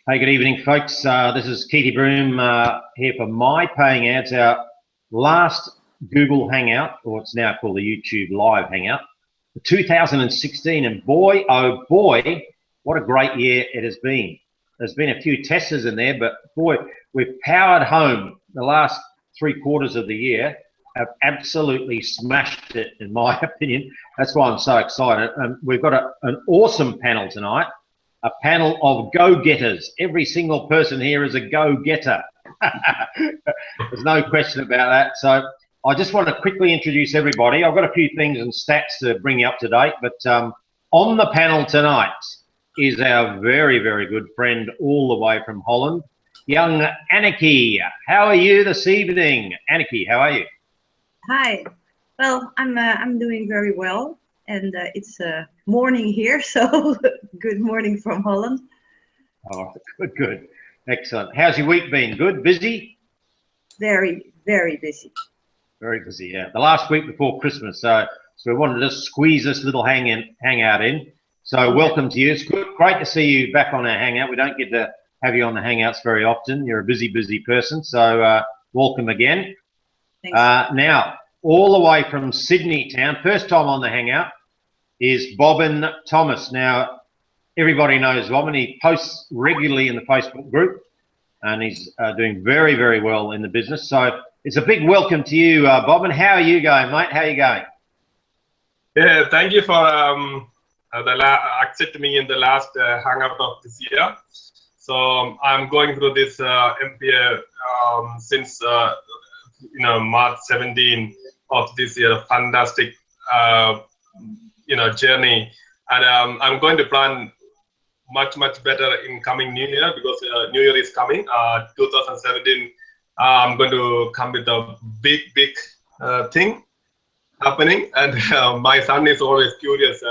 Hey, good evening, folks. This is Keity Broom here for MyPayingAds, our last Google Hangout, or it's now called the YouTube Live Hangout, for 2016. And boy, oh boy, what a great year it has been. There's been a few testers in there, but boy, we've powered home the last 3 quarters of the year, have absolutely smashed it, in my opinion. That's why I'm so excited. We've got an awesome panel tonight. A panel of go-getters. Every single person here is a go-getter. There's no question about that. So I just want to quickly introduce everybody. I've got a few things and stats to bring you up to date, but on the panel tonight is our very, very good friend all the way from Holland, young Anneke. How are you this evening? Anneke, how are you? Hi. Well, I'm doing very well. And it's morning here, so good morning from Holland. Oh, good, good. Excellent. How's your week been? Good? Busy? Very, very busy. Very busy, yeah. The last week before Christmas, so we wanted to squeeze this little hangout in. So welcome to you. It's good, great to see you back on our Hangout. We don't get to have you on the Hangouts very often. You're a busy, busy person, so welcome again. Thanks. Now, all the way from Sydney town, first time on the Hangout, is Bobbin Thomas. Now, everybody knows Bobbin. He posts regularly in the Facebook group, and he's doing very, very well in the business. So it's a big welcome to you, Bobbin. How are you going, mate? How are you going? Yeah, thank you for accepting me in the last Hangout of this year. So I'm going through this MPA since March 17 of this year. Fantastic journey, and I'm going to plan much better in coming New Year, because New Year is coming. 2017, I'm going to come with a big thing happening, and my son is always curious.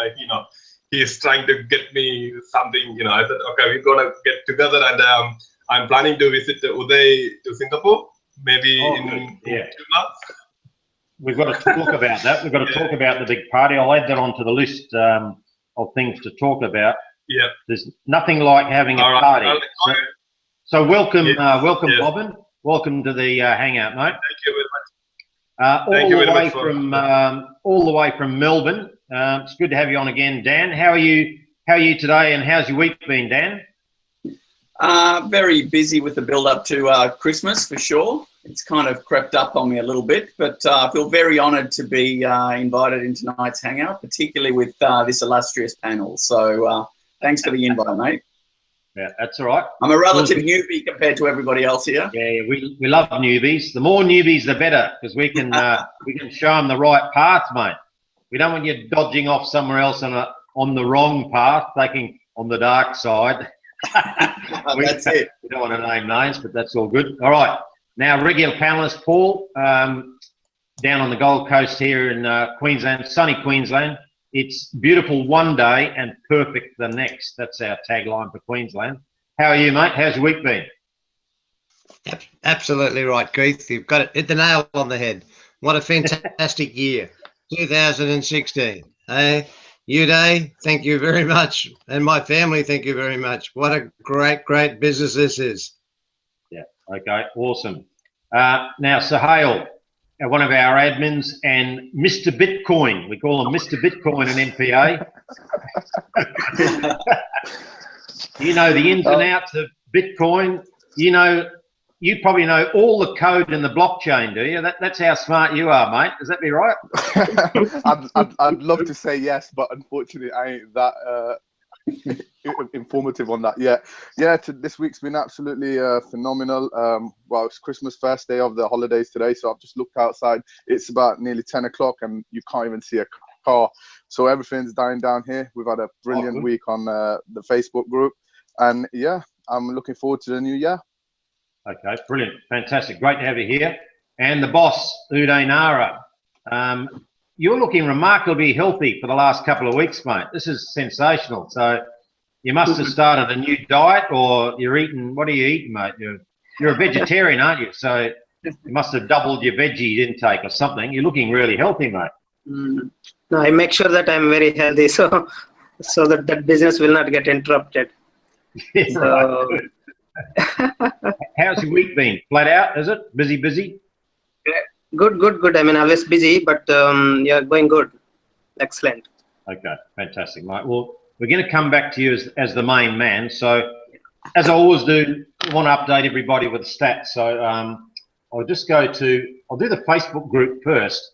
He's trying to get me something. I said, okay, we're gonna get together, and I'm planning to visit Uday to Singapore, maybe in 2 months. We've got to talk about that. We've got to talk about the big party. I'll add that onto the list of things to talk about. Yeah. There's nothing like having a party. So welcome, welcome, yes. Bobbin. Welcome to the Hangout, mate. Thank you very much. All the way from Melbourne. It's good to have you on again, Dan. How are you today, and how's your week been, Dan? Very busy with the build up to Christmas, for sure. It's kind of crept up on me a little bit, but I feel very honoured to be invited into tonight's Hangout, particularly with this illustrious panel. So thanks for the invite, mate. Yeah, that's all right. I'm a relative newbie compared to everybody else here. Yeah, we love newbies. The more newbies, the better, because we can show them the right path, mate. We don't want you dodging off somewhere else on the wrong path, taking on the dark side. That's it. We don't want to name names, but that's all good. All right. Now, regular panelist Paul, down on the Gold Coast here in Queensland, sunny Queensland. It's beautiful one day and perfect the next. That's our tagline for Queensland. How are you, mate? How's your week been? Absolutely right, Keith. You've got it, hit the nail on the head. What a fantastic year, 2016. Hey, Uday, thank you very much. And my family, thank you very much. What a great business this is. Yeah, okay, awesome. Now, Sahil, one of our admins, and Mr. Bitcoin. We call him Mr. Bitcoin and NPA. You know the ins and outs of Bitcoin. You probably know all the code in the blockchain, do you? That's how smart you are, mate. Does that be right? I'd love to say yes, but unfortunately I ain't that informative on that. Yeah. This week's been absolutely phenomenal. Well, it's Christmas, first day of the holidays today, so I've just looked outside. It's about nearly 10 o'clock and you can't even see a car. So everything's dying down here. We've had a brilliant week on the Facebook group, and yeah, I'm looking forward to the new year. Okay, brilliant, fantastic, great to have you here. And the boss, Uday Nara. You're looking remarkably healthy for the last couple of weeks, mate. This is sensational. So you must have started a new diet, or you're eating, what are you eating, mate? You're a vegetarian, aren't you? So you must have doubled your veggie intake or something. You're looking really healthy, mate. No, I make sure that I'm very healthy, so that business will not get interrupted. Yeah, so, right. How's your week been? Flat out, is it? Busy, busy? Good. I mean, always busy, but yeah, going good. Excellent. Okay, fantastic, Mike. Well, we're going to come back to you as the main man. So, as I always do, I want to update everybody with stats. So, I'll do the Facebook group first.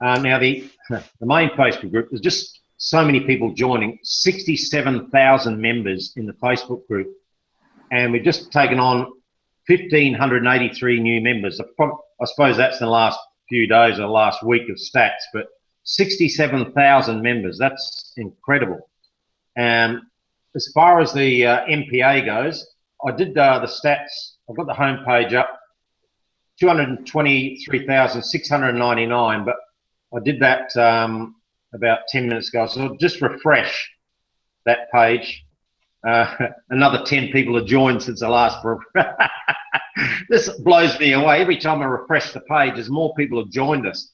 Now, the main Facebook group, there's just so many people joining, 67,000 members in the Facebook group. And we've just taken on 1,583 new members. I suppose that's in the last few days or last week of stats, but 67,000 members, that's incredible. As far as the MPA goes, I did the stats, I've got the homepage up, 223,699, but I did that about 10 minutes ago, so I'll just refresh that page. Another 10 people have joined since the last. This blows me away. Every time I refresh the page, as more people have joined us.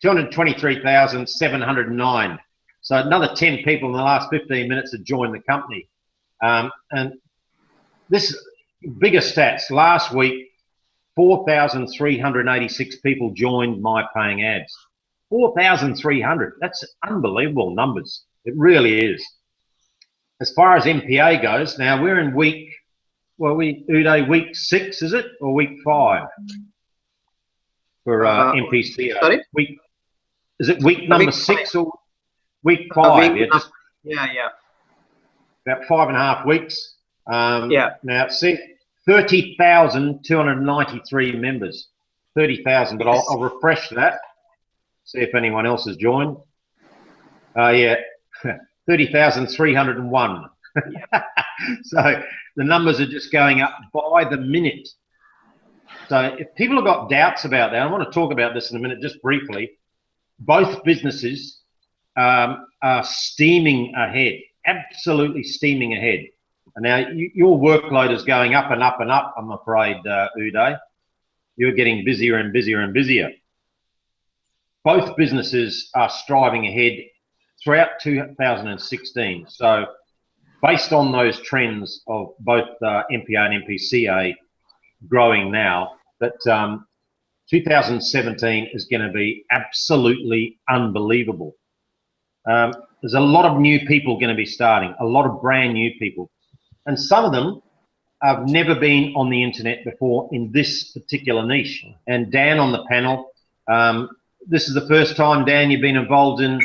223,709. So another 10 people in the last 15 minutes have joined the company. And this bigger stats. Last week, 4,386 people joined MyPayingAds. 4,300. That's unbelievable numbers. It really is. As far as MPA goes, now we're in week, Uday, week 6, is it? Or week 5 for MPCA? Sorry? Is it week number 6 or week 5? Yeah. About 5.5 weeks. Yeah. Now, see, 30,293 members. 30,000, but I'll refresh that. See if anyone else has joined. Yeah. 30,301. So the numbers are just going up by the minute. So if people have got doubts about that, I want to talk about this in a minute, just briefly. Both businesses are steaming ahead, absolutely steaming ahead. And now your workload is going up and up and up, I'm afraid, Uday. You're getting busier and busier and busier. Both businesses are striving ahead throughout 2016. So based on those trends of both MPA and MPCA growing now, that 2017 is going to be absolutely unbelievable. There's a lot of new people going to be starting, a lot of brand new people. And some of them have never been on the internet before in this particular niche. And Dan on the panel, this is the first time, Dan, you've been involved in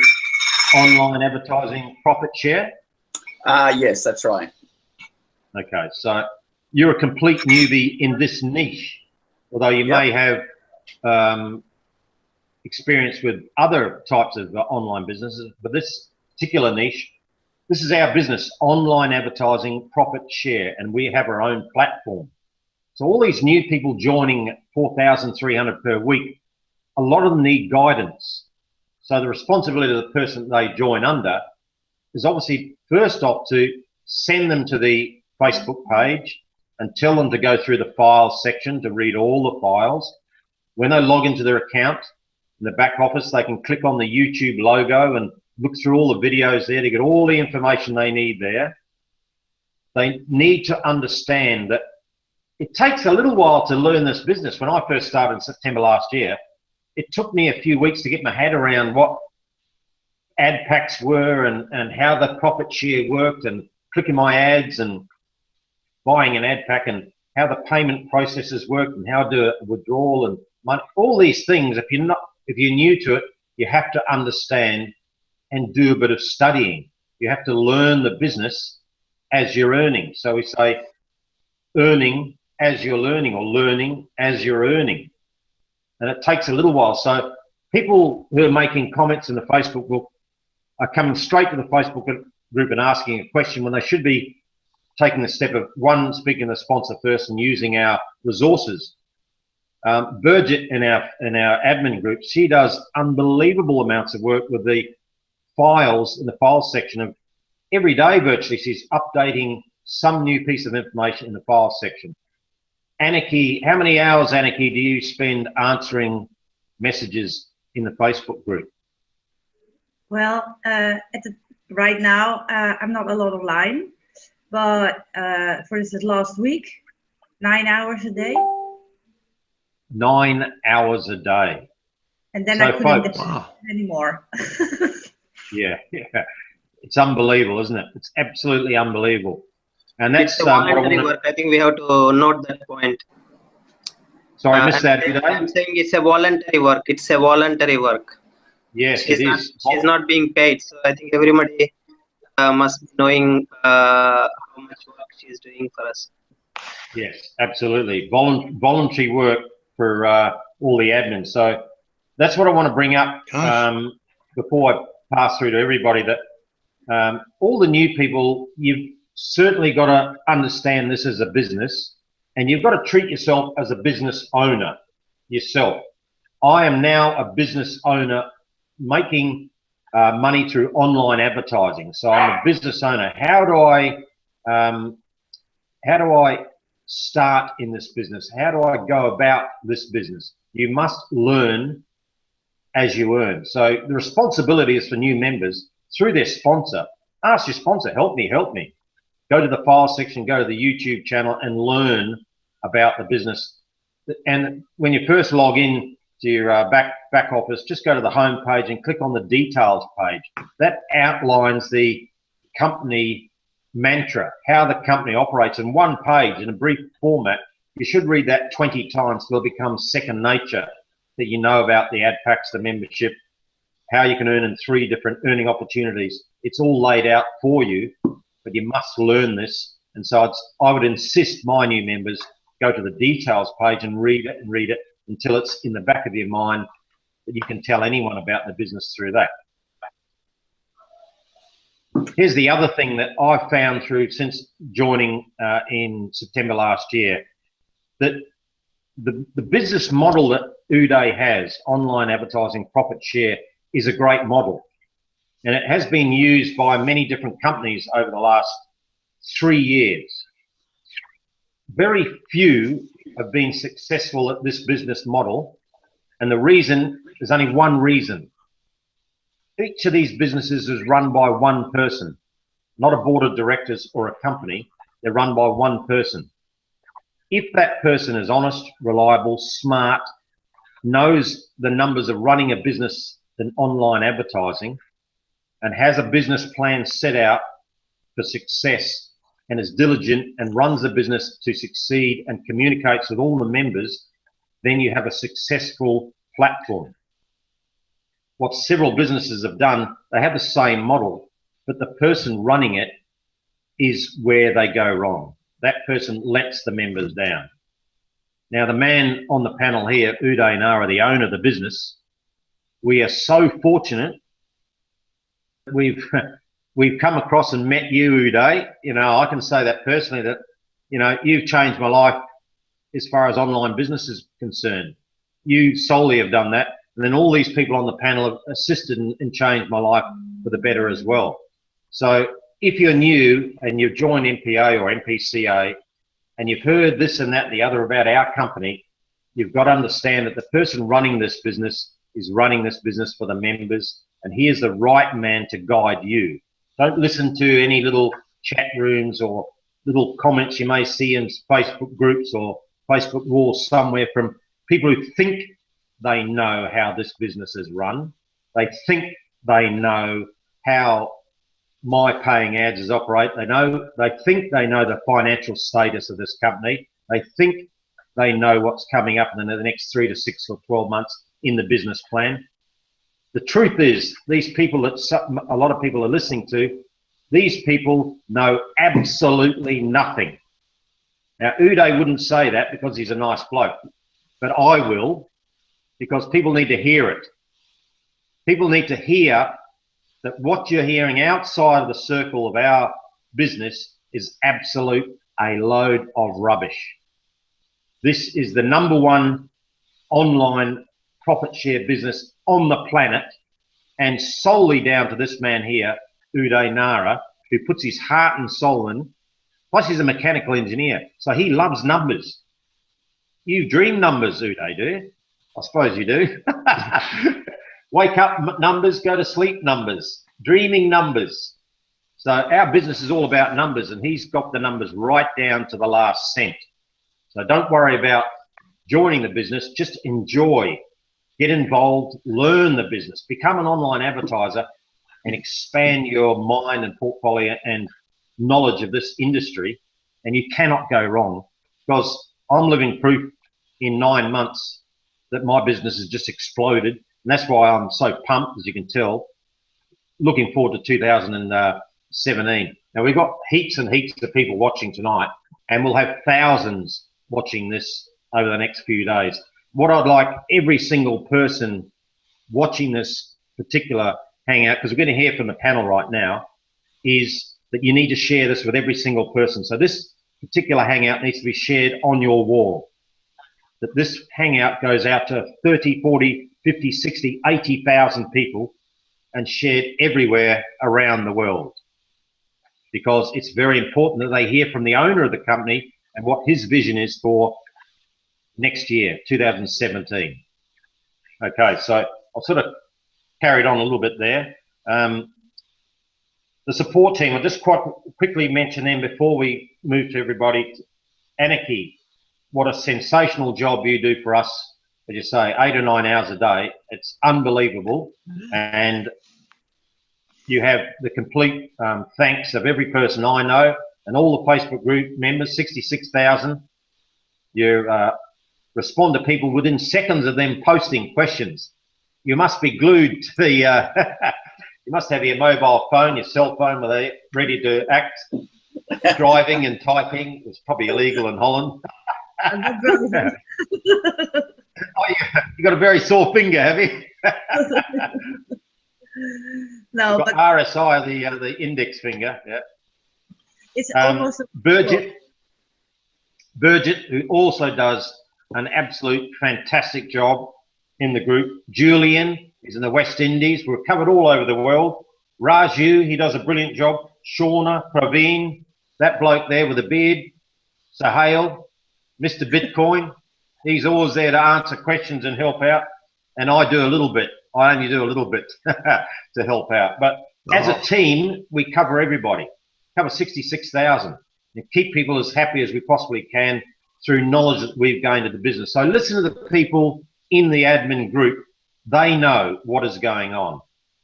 online advertising profit share? Yes, that's right. Okay, so you're a complete newbie in this niche, although you may have experience with other types of online businesses, but this particular niche, this is our business, online advertising profit share, and we have our own platform. So all these new people joining 4,300 per week, a lot of them need guidance. So the responsibility of the person they join under is obviously first off to send them to the Facebook page and tell them to go through the files section to read all the files. When they log into their account in the back office, they can click on the YouTube logo and look through all the videos there to get all the information they need there. They need to understand that it takes a little while to learn this business. When I first started in September last year, it took me a few weeks to get my head around what ad packs were and how the profit share worked and clicking my ads and buying an ad pack and how the payment processes work and how to do a withdrawal and money. All these things, if you're new to it, you have to understand and do a bit of studying. You have to learn the business as you're earning. So we say earning as you're learning, or learning as you're earning. And it takes a little while. So people who are making comments in the Facebook group are coming straight to the Facebook group and asking a question when they should be taking the step of, one, speaking to the sponsor first and using our resources. Birgit in our admin group, she does unbelievable amounts of work with the files in the files section of every day virtually. She's updating some new piece of information in the files section. Anarchy, how many hours, Anarchy, do you spend answering messages in the Facebook group? Well, right now, I'm not a lot online, But for instance, last week, 9 hours a day. 9 hours a day. And then So, I couldn't folks, do it anymore. yeah. It's unbelievable, isn't it? It's absolutely unbelievable. And that's It's a voluntary work. I think we have to note that point. Sorry, I missed that, Uday. I'm saying it's a voluntary work. It's a voluntary work. Yes, it is. She's not being paid. So I think everybody must be knowing how much work she's doing for us. Yes, absolutely. Voluntary work for all the admins. So that's what I want to bring up before I pass through to everybody, that all the new people, you've certainly got to understand this as a business, and you've got to treat yourself as a business owner yourself. I am now a business owner making money through online advertising. So I'm a business owner. How do I start in this business? How do I go about this business? You must learn as you earn. So the responsibility is for new members through their sponsor. Ask your sponsor, help me. Go to the file section, go to the YouTube channel and learn about the business. And when you first log in to your back office, just go to the home page and click on the details page. That outlines the company mantra, how the company operates in one page in a brief format. You should read that 20 times till it becomes second nature, that you know about the ad packs, the membership, how you can earn in 3 different earning opportunities. It's all laid out for you, but you must learn this. And so I would insist my new members go to the details page and read it until it's in the back of your mind that you can tell anyone about the business through that. Here's the other thing that I've found through since joining in September last year, that the business model that Uday has, online advertising profit share, is a great model. And it has been used by many different companies over the last 3 years. Very few have been successful at this business model. And the reason, there's only one reason. Each of these businesses is run by one person, not a board of directors or a company. They're run by one person. If that person is honest, reliable, smart, knows the numbers of running a business in online advertising, and has a business plan set out for success, and is diligent and runs the business to succeed and communicates with all the members, then you have a successful platform. What several businesses have done, they have the same model, but the person running it is where they go wrong. That person lets the members down. Now, the man on the panel here, Uday Nara, the owner of the business, we are so fortunate we've come across and met you, Uday. You know, I can say that personally, that, you know, you've changed my life as far as online business is concerned. You solely have done that. And then all these people on the panel have assisted and changed my life for the better as well. So if you're new and you've joined MPA or MPCA and you've heard this and that and the other about our company, you've got to understand that the person running this business is running this business for the members, and he is the right man to guide you. Don't listen to any little chat rooms or little comments you may see in Facebook groups or Facebook walls somewhere from people who think they know how this business is run. They think they know how MyPayingAds is operate. They think they know the financial status of this company. They think they know what's coming up in the next 3 to 6 or 12 months in the business plan. The truth is, these people that a lot of people are listening to, these people know absolutely nothing. Now, Uday wouldn't say that because he's a nice bloke, but I will, because people need to hear it. People need to hear that what you're hearing outside of the circle of our business is absolute a load of rubbish. This is the #1 online profit share business on the planet, and solely down to this man here, Uday Nara, who puts his heart and soul in. Plus, he's a mechanical engineer, so he loves numbers. You dream numbers, Uday, do you? I suppose you do. Wake up numbers, go to sleep numbers, dreaming numbers. So our business is all about numbers, and he's got the numbers right down to the last cent. So don't worry about joining the business, just enjoy, get involved, learn the business, become an online advertiser, and expand your mind and portfolio and knowledge of this industry, and you cannot go wrong, because I'm living proof in 9 months that my business has just exploded, and that's why I'm so pumped, as you can tell, looking forward to 2017. Now, we've got heaps and heaps of people watching tonight, and we'll have thousands watching this over the next few days. What I'd like every single person watching this particular Hangout, because we're going to hear from the panel right now, is that you need to share this with every single person. So this particular Hangout needs to be shared on your wall. That this Hangout goes out to 30, 40, 50, 60, 80,000 people and shared everywhere around the world. Because it's very important that they hear from the owner of the company and what his vision is for next year, 2017. Okay, so I'll sort of carried on a little bit there. The support team, I'll just quite quickly mention them before we move to everybody. Anarchy, what a sensational job you do for us, as you say, 8 or 9 hours a day. It's unbelievable. And you have the complete thanks of every person I know and all the Facebook group members, 66,000. You respond to people within seconds of them posting questions. You must be glued to the, you must have your mobile phone, your cell phone, with it ready to act. Driving and typing is probably illegal in Holland. Oh, you got a very sore finger, have you? No, but RSI, the index finger. Yeah. It's almost Burgett, who also does an absolute fantastic job in the group. Julian is in the West Indies. We're covered all over the world. Raju, he does a brilliant job. Shauna, Praveen, that bloke there with a beard. Sahil, Mr. Bitcoin, he's always there to answer questions and help out. And I do a little bit. I only do a little bit to help out. But as a team, we cover everybody. Cover 66,000 and keep people as happy as we possibly can through knowledge that we've gained of the business. So listen to the people in the admin group. They know what is going on.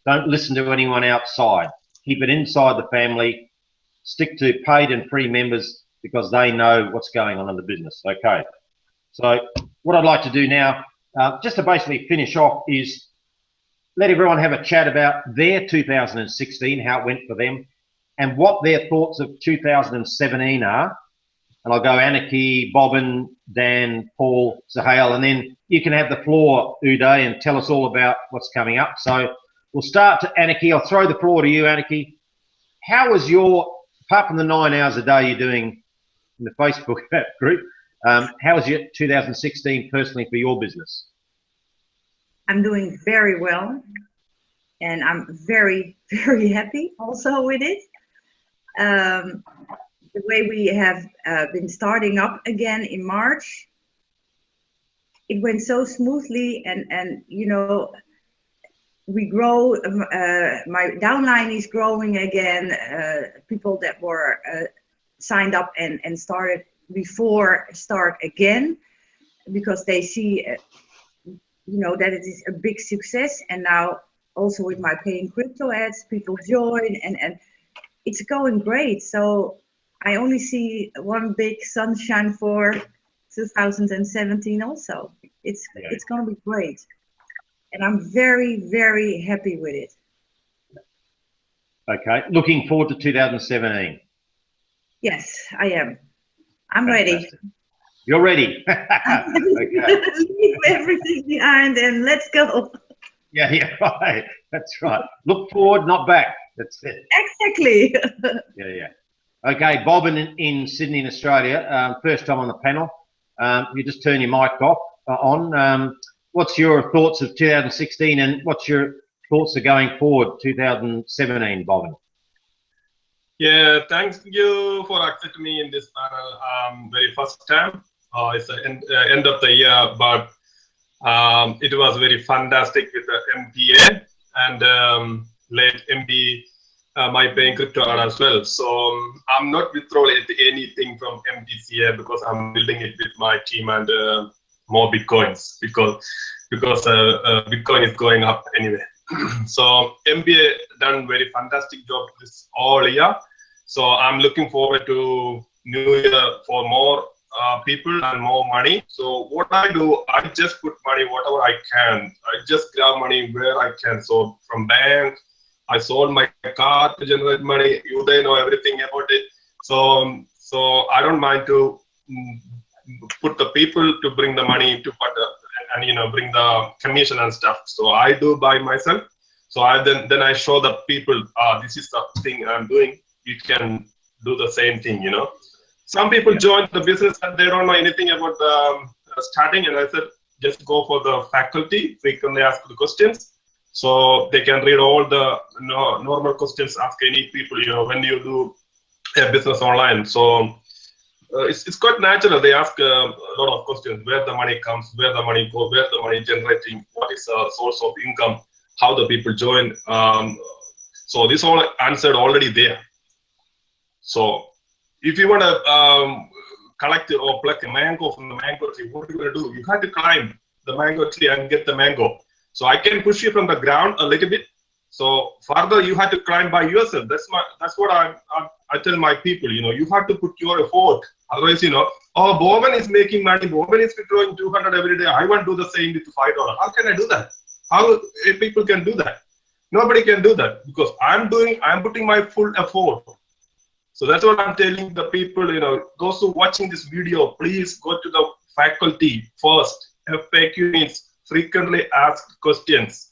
Don't listen to anyone outside. Keep it inside the family. Stick to paid and free members because they know what's going on in the business. Okay. So what I'd like to do now, just to basically finish off, is let everyone have a chat about their 2016, how it went for them, and what their thoughts of 2017 are. And I'll go Anarchy, Bobbin, Dan, Paul, Sahel, and then you can have the floor, Uday, and tell us all about what's coming up. So we'll start to Anarchy. I'll throw the floor to you, Anarchy. How was your, apart from the 9 hours a day you're doing in the Facebook group, how was your 2016 personally for your business? I'm doing very well, and I'm very, very happy also with it. The way we have been starting up again in March, it went so smoothly, and you know, we grow. My downline is growing again. People that were signed up and started before start again because they see, you know, that it is a big success. And now also with MyPayingCryptoAds, people join, and it's going great. So I only see one big sunshine for 2017 also. It's going to be great. And I'm very, very happy with it. Okay. Looking forward to 2017. Yes, I am. I'm Fantastic. ready. You're ready. Okay. Leave everything behind and let's go. Yeah, right. That's right. Look forward, not back. That's it. Exactly. Yeah. Okay, Bob in Sydney, in Australia. First time on the panel. You just turn your mic off on. What's your thoughts of 2016 and what's your thoughts of going forward 2017, Bob? Yeah, thank you for accepting me in this panel. Very first time. It's the end of the year, but it was very fantastic with the MPA and late MD MyPayingCrytoAds as well. So I'm not withdrawing anything from MTCA because I'm building it with my team and more Bitcoins because Bitcoin is going up anyway. So MBA done very fantastic job this all year. So I'm looking forward to New Year for more people and more money. So what I do, I just put money whatever I can. I just grab money where I can. So from bank, I sold my car to generate money. Uday know everything about it. So I don't mind to put the people to bring the money to put and bring the commission and stuff. So I do by myself. So then I show the people, this is the thing I'm doing. You can do the same thing, Some people join the business and they don't know anything about starting, and I said just go for the faculty, frequently ask the questions, so they can read all the normal questions, ask any people, when you do a business online. So it's quite natural. They ask a lot of questions: where the money comes, where the money goes, where the money generating, what is the source of income, how the people join. So this all answered already there. So if you want to collect or pluck a mango from the mango tree, what are you going to do? You have to climb the mango tree and get the mango. So I can push you from the ground a little bit. So further, you have to climb by yourself. That's what I tell my people. You have to put your effort. Otherwise, oh, Bowman is making money. Bowman is withdrawing 200 every day. I want to do the same with $5. How can I do that? How people can do that? Nobody can do that because I'm putting my full effort. So that's what I'm telling the people, those who are watching this video, please go to the faculty first. FAQ means frequently asked questions.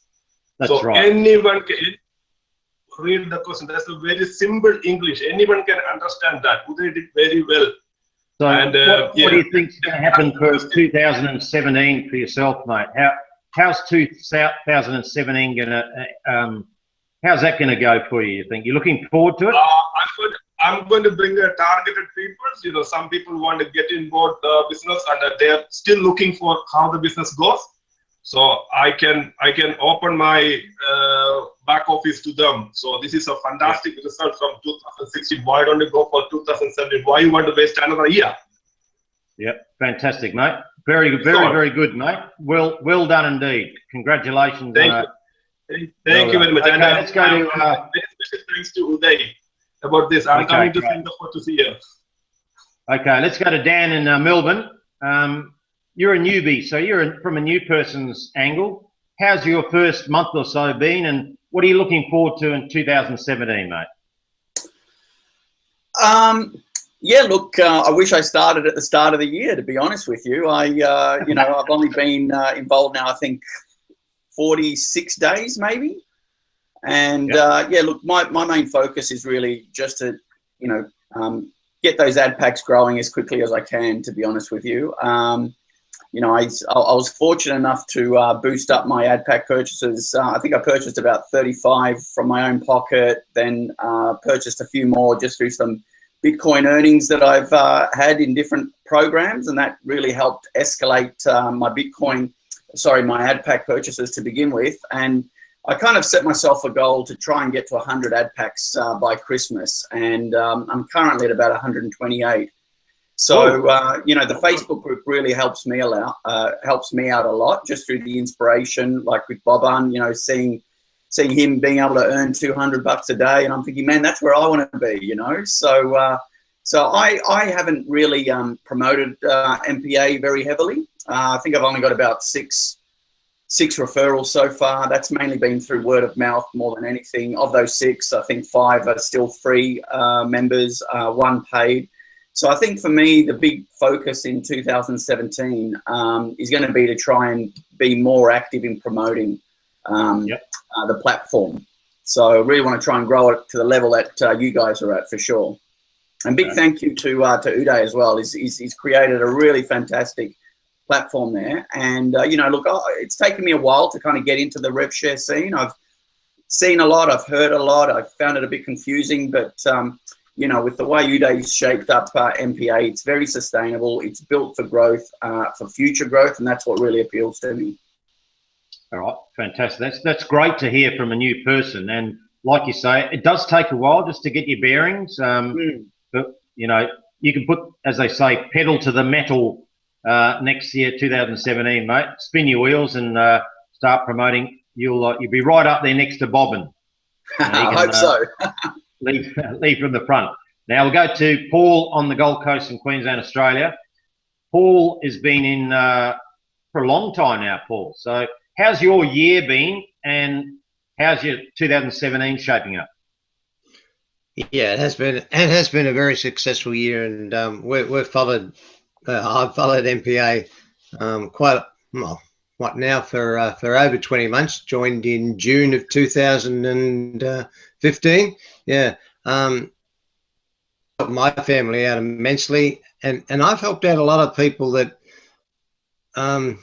That's right. Anyone can read the question. That's a very simple English. Anyone can understand that. Uday did very well. So what do you think is going to happen for 2017 for yourself, mate? How's 2017 going to, how's that going to go for you, you think? You're looking forward to it? I'm going to bring a targeted people. Some people want to get involved business and they're still looking for how the business goes. So I can open my back office to them. So this is a fantastic result from 2016. Why don't you go for 2017? Why you want to waste another year? Yep, fantastic, mate. Very good, mate. Well done indeed. Congratulations. Thank you very much. Okay, and let's go to very special thanks to Uday about this. I'm coming to Singapore to see you. Okay, let's go to Dan in Melbourne. You're a newbie, so you're from a new person's angle. How's your first month or so been, and what are you looking forward to in 2017, mate? Yeah, look, I wish I started at the start of the year, to be honest with you. I've only been involved now, I think, 46 days maybe. And yeah, look, my main focus is really just to, get those ad packs growing as quickly as I can, to be honest with you. I was fortunate enough to boost up my ad pack purchases. I think I purchased about 35 from my own pocket, then purchased a few more just through some Bitcoin earnings that I've had in different programs, and that really helped escalate my ad pack purchases to begin with. And I kind of set myself a goal to try and get to 100 ad packs by Christmas, and I'm currently at about 128. So the Facebook group really helps me out a lot, just through the inspiration, like with Boban, seeing him being able to earn $200 a day, and I'm thinking, man, that's where I want to be, So I haven't really promoted MPA very heavily. I think I've only got about six referrals so far. That's mainly been through word of mouth more than anything. Of those 6, I think 5 are still free members, 1 paid. So I think for me, the big focus in 2017 is going to be to try and be more active in promoting the platform. So I really want to try and grow it to the level that you guys are at, for sure. And big thank you to Uday as well. He's created a really fantastic platform there. And, look, it's taken me a while to kind of get into the rev share scene. I've seen a lot, I've heard a lot. I've found it a bit confusing, but, with the way Uday's shaped up MPA, it's very sustainable. It's built for growth, for future growth, and that's what really appeals to me. All right, fantastic. That's great to hear from a new person. And like you say, it does take a while just to get your bearings. But you know, you can put, as they say, pedal to the metal next year, 2017, mate. Spin your wheels and start promoting. You'll be right up there next to Bobbin. I hope so. lead from the front. Now we'll go to Paul on the Gold Coast in Queensland, Australia. Paul has been in for a long time now, Paul. So how's your year been, and how's your 2017 shaping up? Yeah, it has been a very successful year, and we've followed. I've followed MPA quite well. What now for over 20 months? Joined in June of 2015. Yeah, helped my family out immensely, and I've helped out a lot of people that I'm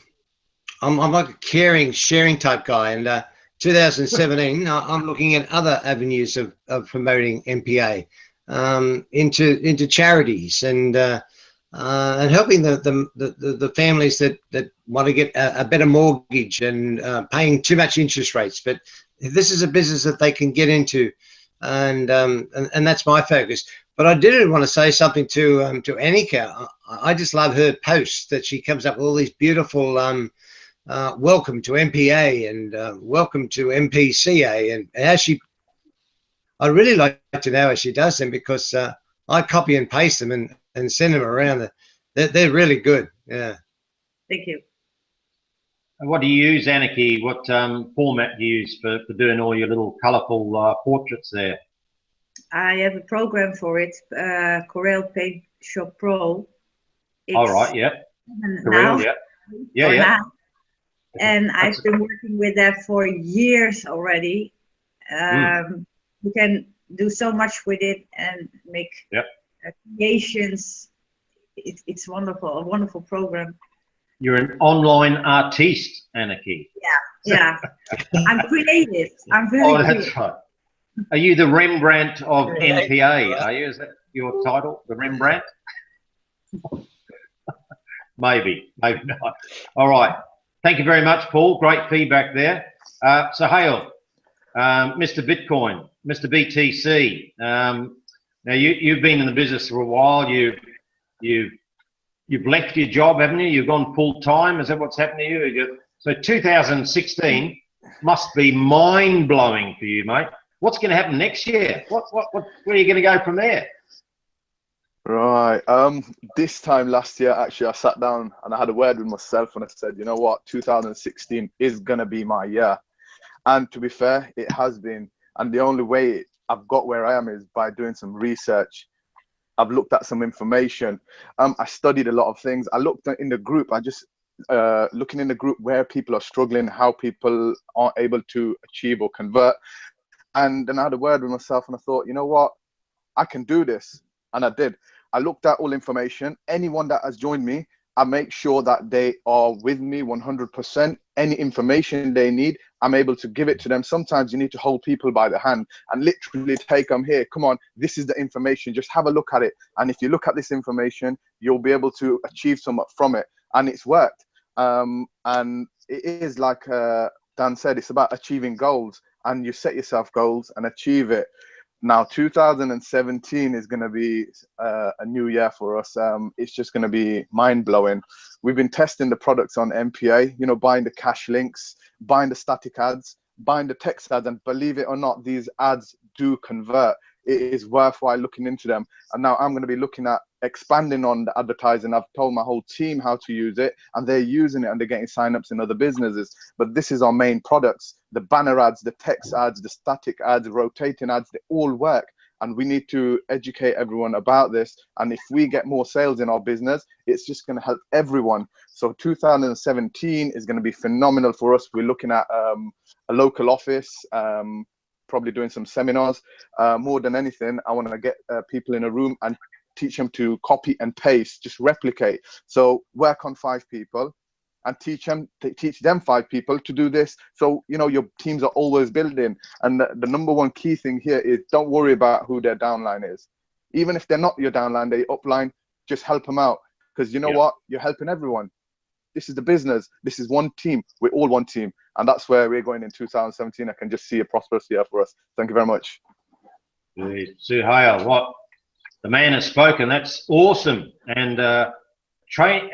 like a caring, sharing type guy, and 2017 I'm looking at other avenues of promoting MPA into charities and helping the families that want to get a better mortgage and paying too much interest rates. But this is a business that they can get into, and that's my focus. But I did want to say something to Annika. I just love her posts that she comes up with all these beautiful welcome to MPA and welcome to MPCA, and how I really like to know how she does them, because I copy and paste them and send them around. They're really good. Yeah. Thank you. And what do you use, Aniki? What format do you use for doing all your little colourful portraits there? I have a program for it, Corel Paint Shop Pro. All right, yeah. Corel, yeah. Yeah, yeah. Now. And I've been working with that for years already. You can do so much with it and make creations. It's wonderful, a wonderful program. You're an online artiste, Aniki. Yeah. I'm creative. I'm very creative. That's right. Are you the Rembrandt of MPA? Are you? Is that your title, the Rembrandt? Maybe not. All right. Thank you very much, Paul. Great feedback there. So, Hale, Mr. Bitcoin, Mr. BTC. Now, you've been in the business for a while. You've left your job, haven't you? You've gone full time. Is that what's happened to you? So, 2016 must be mind blowing for you, mate. What's going to happen next year? Where are you going to go from there? Right. This time last year, actually, I sat down and I had a word with myself, and I said, you know what, 2016 is going to be my year. And to be fair, it has been. And the only way I've got where I am is by doing some research. I've looked at some information. I studied a lot of things. I looked in the group. Looking in the group where people are struggling, how people aren't able to achieve or convert. And then I had a word with myself, and I thought, you know what, I can do this. And I did. I looked at all information. Anyone that has joined me, I make sure that they are with me 100%. Any information they need, I'm able to give it to them. Sometimes you need to hold people by the hand and literally take them here. Come on, this is the information. Just have a look at it. And if you look at this information, you'll be able to achieve somewhat from it. And it's worked. And it is like Dan said, it's about achieving goals. And you set yourself goals and achieve it. Now, 2017 is going to be a new year for us. It's just going to be mind-blowing. We've been testing the products on MPA, you know, buying the cash links, buying the static ads, buying the text ads, and believe it or not, these ads do convert. It is worthwhile looking into them. And now I'm going to be looking at expanding on the advertising. I've told my whole team how to use it, and they're using it, and they're getting signups in other businesses. But this is our main products. The banner ads, the text ads, the static ads, rotating ads, they all work. And we need to educate everyone about this. And if we get more sales in our business, it's just going to help everyone. So 2017 is going to be phenomenal for us. We're looking at a local office, probably doing some seminars. More than anything, I want to get people in a room and teach them to copy and paste, just replicate. So work on 5 people and teach them 5 people to do this. So, you know, your teams are always building. And the number one key thing here is don't worry about who their downline is. Even if they're not your downline, they're upline, just help them out. Because you know what? You're helping everyone. This is the business. This is one team. We're all one team. And that's where we're going in 2017. I can just see a prosperous year for us. Thank you very much. Suhail, what the man has spoken. That's awesome. And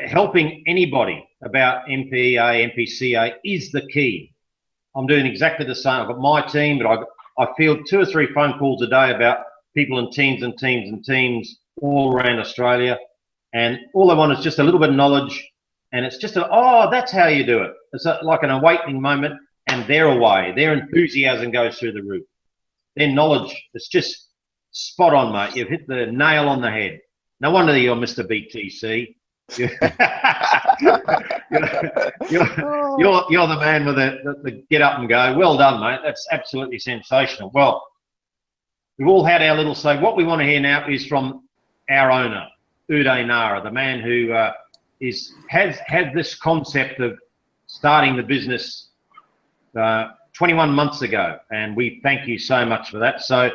helping anybody about MPA, MPCA is the key. I'm doing exactly the same. I've got my team, but I field 2 or 3 phone calls a day about people in teams and teams and teams all around Australia. And all I want is just a little bit of knowledge. And it's just oh, that's how you do it. It's like an awakening moment, and they're away. Their enthusiasm goes through the roof. Their knowledge, it's just spot on, mate. You've hit the nail on the head. No wonder you're Mr. BTC. You're the man with the get up and go. Well done, mate. That's absolutely sensational. Well, we've all had our little say. What we want to hear now is from our owner, Uday Nara, the man who has had this concept of starting the business 21 months ago, and we thank you so much for that. So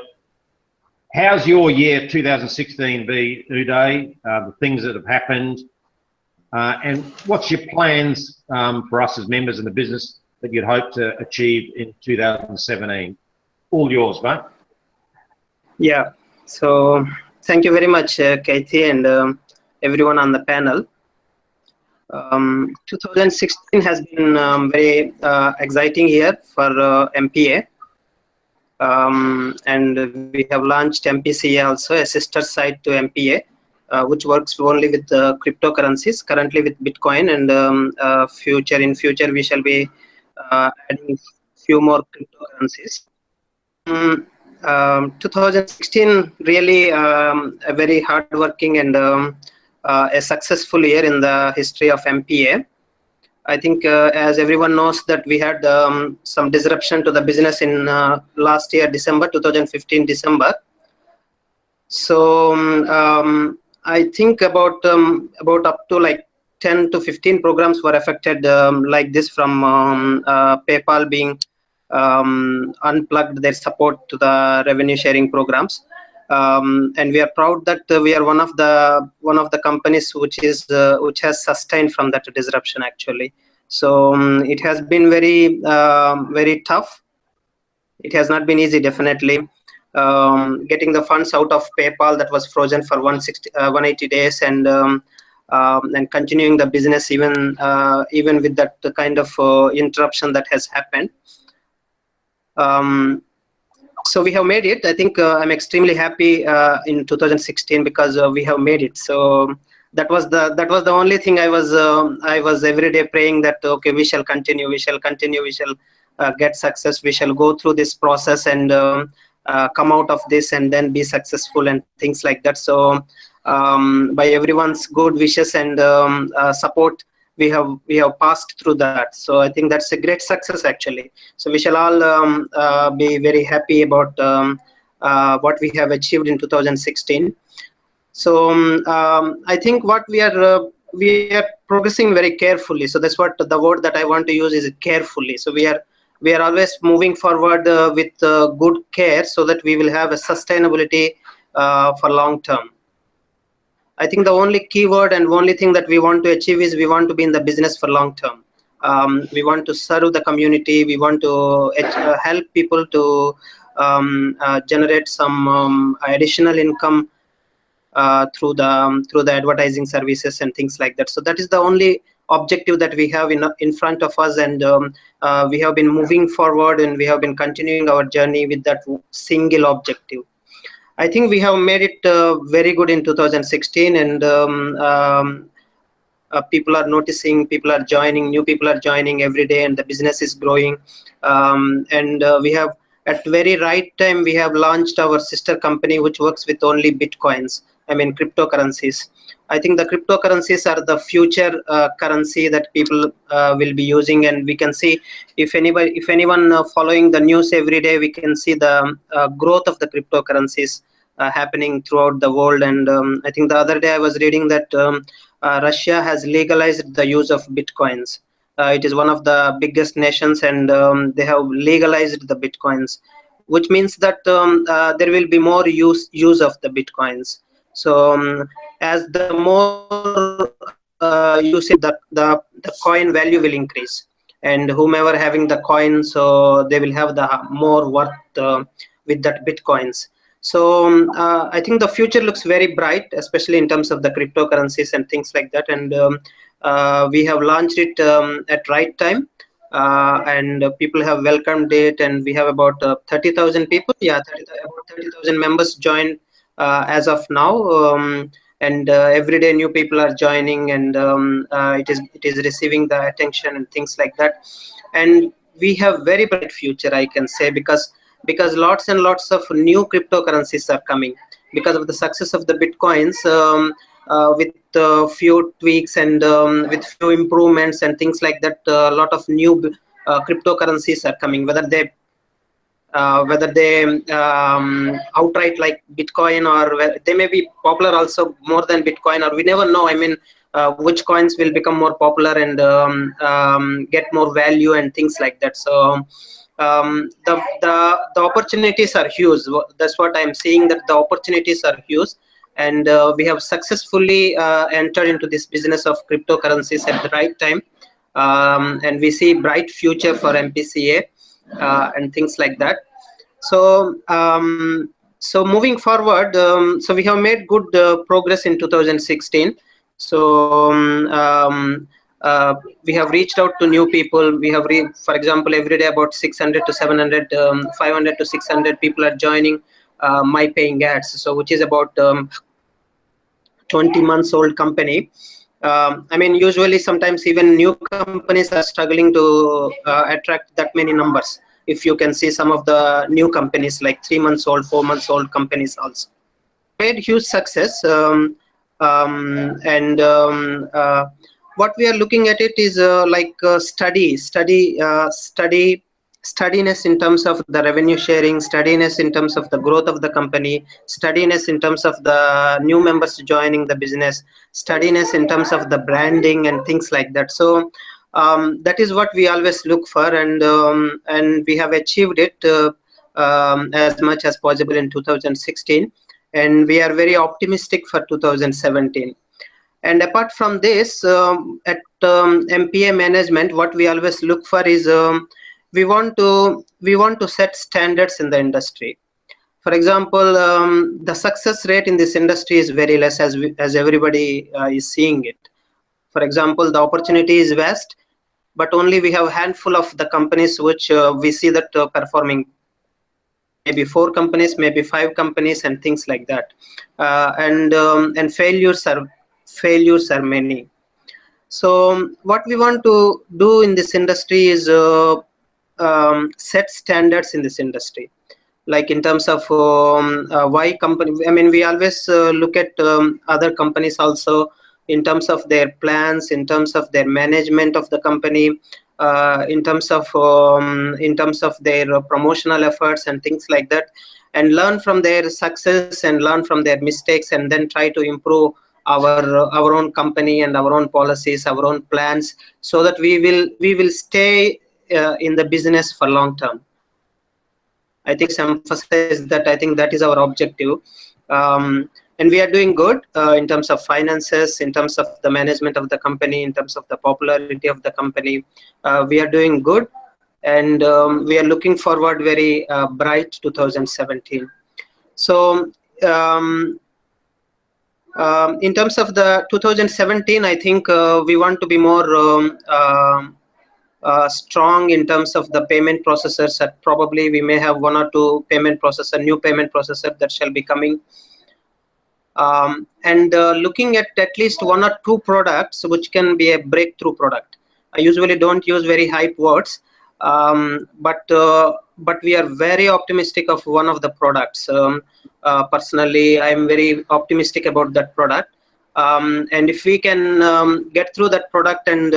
how's your year 2016 be, Uday? The things that have happened, and what's your plans for us as members in the business that you'd hope to achieve in 2017? All yours, mate. Yeah, so thank you very much, Katie, and everyone on the panel. 2016 has been very exciting year for MPA, and we have launched MPCA also, a sister site to MPA, which works only with cryptocurrencies, currently with Bitcoin, and in future we shall be adding few more cryptocurrencies. 2016 really a very hardworking and a successful year in the history of MPA. I think as everyone knows that we had some disruption to the business in last year, 2015 December. So I think about up to like 10 to 15 programs were affected like this, from PayPal being unplugged their support to the revenue sharing programs. And we are proud that we are one of the companies which has sustained from that disruption actually. So it has been very very tough. It has not been easy, definitely. Getting the funds out of PayPal that was frozen for 180 days, and continuing the business even with that kind of interruption that has happened. So we have made it. I think I'm extremely happy in 2016 because we have made it. So that was the only thing I was every day praying that okay, we shall continue, we shall get success, we shall go through this process and come out of this and then be successful and things like that. So by everyone's good wishes and support, we have passed through that. So I think that's a great success actually. So we shall all be very happy about what we have achieved in 2016. So I think what we are progressing very carefully. So that's what the word that I want to use is carefully. So we are always moving forward with good care, so that we will have a sustainability for long term. I think the only keyword and only thing that we want to achieve is we want to be in the business for long term. We want to serve the community. We want to help people to generate some additional income through the advertising services and things like that. So that is the only objective that we have in front of us, and we have been moving forward and we have been continuing our journey with that single objective. I think we have made it very good in 2016, and people are noticing, people are joining, new people are joining every day, and the business is growing. And we have, at very right time, we have launched our sister company, which works with only Bitcoins, I mean cryptocurrencies. I think the cryptocurrencies are the future currency that people will be using, and we can see if anyone following the news every day, we can see the growth of the cryptocurrencies happening throughout the world. And I think the other day I was reading that Russia has legalized the use of Bitcoins. It is one of the biggest nations, and they have legalized the Bitcoins, which means that there will be more use of the Bitcoins. So as the more usage, the the coin value will increase, and whomever having the coin, so they will have the more worth with that bitcoins. So I think the future looks very bright, especially in terms of the cryptocurrencies and things like that. And we have launched it at right time, and people have welcomed it, and we have about 30,000 people. Yeah, about 30,000 members joined as of now. And every day new people are joining, and it is receiving the attention and things like that. And we have very bright future, I can say, because lots and lots of new cryptocurrencies are coming because of the success of the bitcoins, with few tweaks and with few improvements and things like that. A lot of new cryptocurrencies are coming, whether they outright like Bitcoin, or they may be popular also more than Bitcoin, or we never know. I mean, which coins will become more popular and get more value and things like that. So the opportunities are huge. That's what I'm seeing, that the opportunities are huge, and we have successfully entered into this business of cryptocurrencies at the right time, and we see bright future for MPCA. And things like that. So so moving forward, so we have made good progress in 2016. So we have reached out to new people. We have, for example, every day about 600 to 700, 500 to 600 people are joining MyPayingAds. So which is about 20 months old company. I mean, usually sometimes even new companies are struggling to attract that many numbers. If you can see some of the new companies like 3 months old, 4 months old companies also made huge success. What we are looking at it is like steadiness in terms of the revenue sharing, steadiness in terms of the growth of the company, steadiness in terms of the new members joining the business, steadiness in terms of the branding and things like that. So that is what we always look for, and we have achieved it as much as possible in 2016, and we are very optimistic for 2017. And apart from this, at MPA management, what we always look for is we want to set standards in the industry. For example, the success rate in this industry is very less, as everybody is seeing it. For example, the opportunity is vast, but only we have a handful of the companies which we see that performing. Maybe 4 companies, maybe 5 companies, and things like that. And failures are many. So what we want to do in this industry is set standards in this industry, like in terms of why company. I mean, we always look at other companies also in terms of their plans, in terms of their management of the company, in terms of their promotional efforts and things like that, and learn from their success and learn from their mistakes, and then try to improve our own company and our own policies, our own plans, so that we will stay in the business for long term. I think emphasize that. I think that is our objective. And we are doing good in terms of finances, in terms of the management of the company, in terms of the popularity of the company. We are doing good, and we are looking forward very bright 2017. So in terms of the 2017, I think we want to be more strong in terms of the payment processors. That probably we may have 1 or 2 new payment processor that shall be coming. And looking at least 1 or 2 products which can be a breakthrough product. I usually don't use very hype words, but we are very optimistic of one of the products. Personally, I'm very optimistic about that product. And if we can get through that product and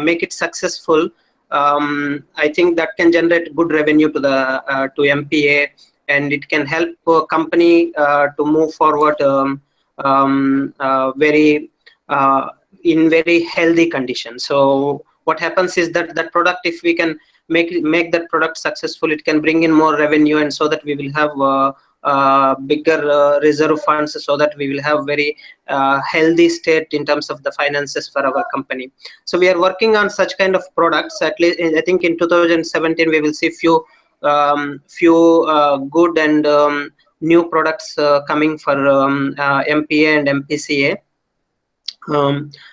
make it successful, I think that can generate good revenue to the to MPA, and it can help a company to move forward in very healthy conditions. So what happens is that that product, if we can make that product successful, it can bring in more revenue, and so that we will have bigger reserve funds, so that we will have very healthy state in terms of the finances for our company. So we are working on such kind of products. At least I think in 2017 we will see few good and new products coming for MPA and MPCA,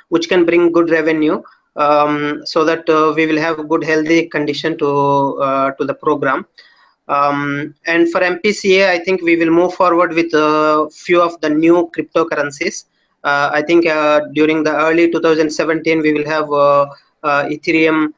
which can bring good revenue, so that we will have good healthy condition to the program. And for MPCA, I think we will move forward with a few of the new cryptocurrencies. I think during the early 2017 we will have Ethereum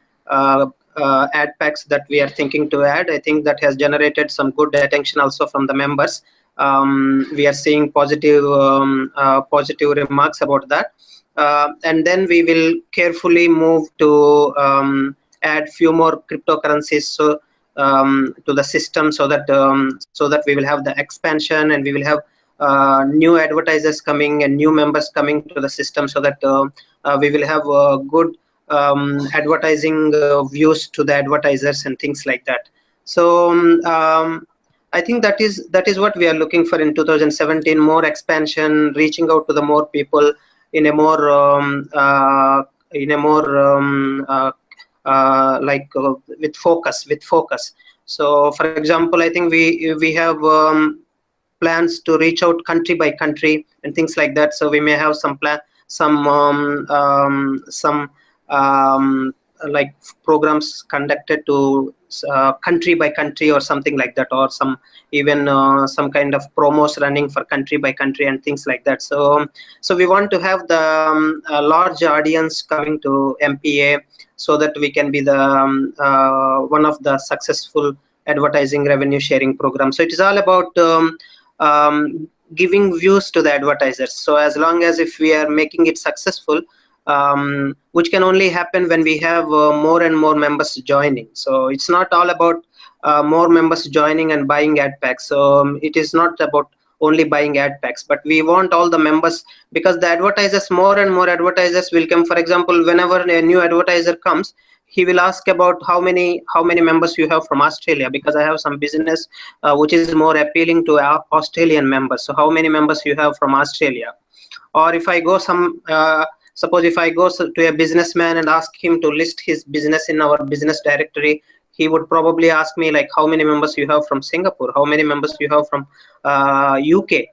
ad packs that we are thinking to add. I think that has generated some good attention also from the members. We are seeing positive remarks about that. And then we will carefully move to add few more cryptocurrencies to the system, so that we will have the expansion, and we will have new advertisers coming and new members coming to the system, so that we will have good advertising views to the advertisers and things like that. So I think that is what we are looking for in 2017: more expansion, reaching out to the more people in a more with focus. So for example, I think we have plans to reach out country by country and things like that. So we may have some like programs conducted to country by country or something like that, or some some kind of promos running for country by country and things like that. So we want to have the large audience coming to MPA, so that we can be the one of the successful advertising revenue sharing programs. So it is all about giving views to the advertisers. So as long as if we are making it successful, which can only happen when we have more and more members joining. So it's not all about more members joining and buying ad packs. So it is not about only buying ad packs, but we want all the members, because the advertisers, more and more advertisers will come. For example, whenever a new advertiser comes, he will ask about how many members you have from Australia, because I have some business which is more appealing to our Australian members. So how many members you have from Australia? Or if I go suppose if I go to a businessman and ask him to list his business in our business directory, he would probably ask me like, how many members you have from Singapore, how many members you have from UK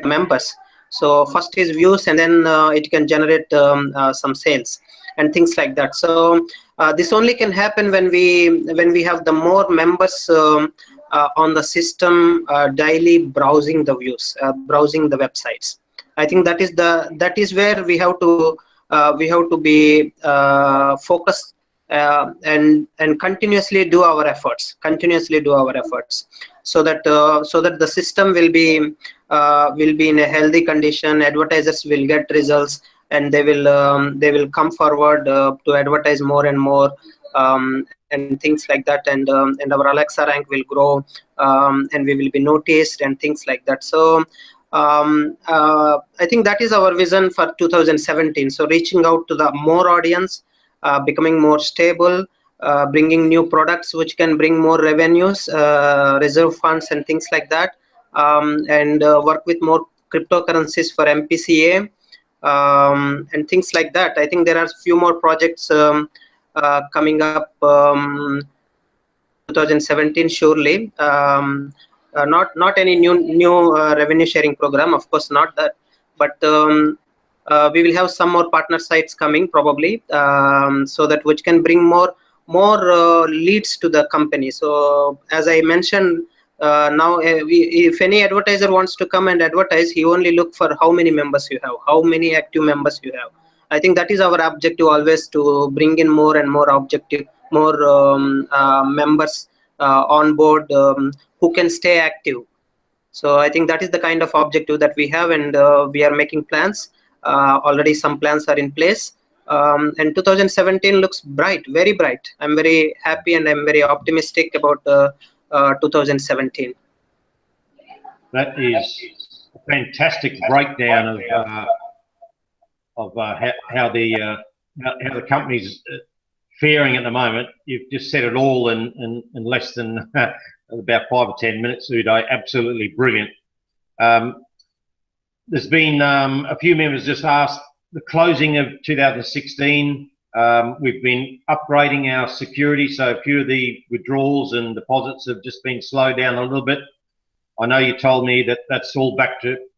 members. So first is views, and then it can generate some sales and things like that. So this only can happen when we have the more members on the system daily browsing the views, browsing the websites. I think that is where we have to be focused and continuously do our efforts, so that the system will be in a healthy condition. Advertisers will get results, and they will come forward to advertise more and more, and things like that, and our Alexa rank will grow, and we will be noticed and things like that. So I think that is our vision for 2017. So reaching out to the more audience, becoming more stable, bringing new products which can bring more revenues, reserve funds and things like that, and work with more cryptocurrencies for MPCA, and things like that. I think there are few more projects coming up 2017 surely. Not any new revenue sharing program, of course not that, but we will have some more partner sites coming probably, so that which can bring more leads to the company. So as I mentioned, now if any advertiser wants to come and advertise, he only look for how many members you have, how many active members you have. I think that is our objective always, to bring in more and more members on board who can stay active. So I think that is the kind of objective that we have, and we are making plans. Already some plans are in place, and 2017 looks bright, very bright. I'm very happy and I'm very optimistic about 2017. That is a fantastic breakdown of how the company's faring at the moment. You've just said it all in less than about 5 or 10 minutes, Uday. Absolutely brilliant. There's been a few members just asked the closing of 2016. We've been upgrading our security, so a few of the withdrawals and deposits have just been slowed down a little bit. I know you told me that that's all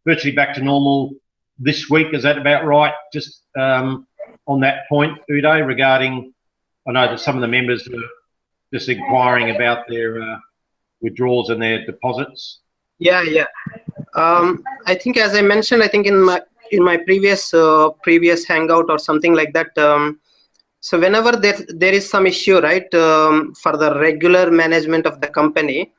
virtually back to normal this week. Is that about right? Just on that point, Uday, regarding, I know that some of the members were just inquiring about their withdrawals and their deposits. Yeah. I think, as I mentioned, I think in my previous Hangout or something like that. So whenever there is some issue, right, for the regular management of the company,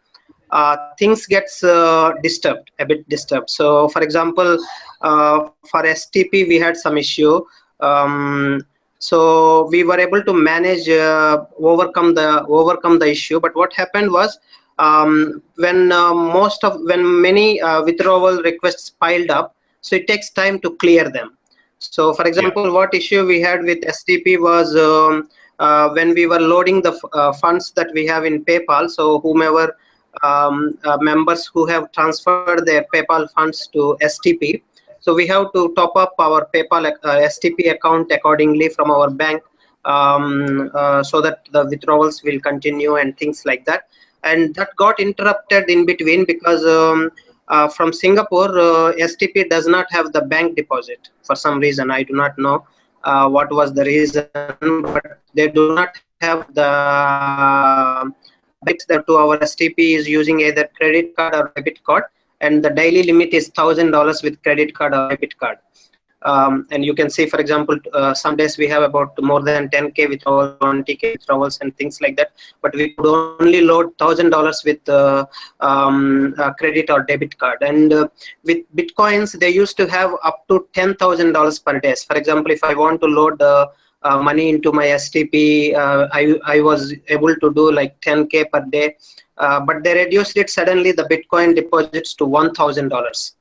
things gets a bit disturbed. So for example, for STP we had some issue. So we were able to manage, overcome the issue. But what happened was, when many withdrawal requests piled up, so it takes time to clear them. So for example, what issue we had with STP was when we were loading the funds that we have in PayPal. So whomever members who have transferred their PayPal funds to STP, so we have to top up our PayPal STP account accordingly from our bank, so that the withdrawals will continue and things like that. And that got interrupted in between because from Singapore, STP does not have the bank deposit for some reason. I do not know what was the reason, but they do not have the banks that to our STP is using either credit card or debit card, and the daily limit is $1,000 with credit card or debit card. And you can see, for example, some days we have about more than 10K withdrawals, 20K withdrawals and things like that, but we could only load $1,000 with credit or debit card. And with Bitcoins, they used to have up to $10,000 per day. For example, if I want to load money into my STP, I was able to do like 10K per day, but they reduced it suddenly, the Bitcoin deposits, to $1,000.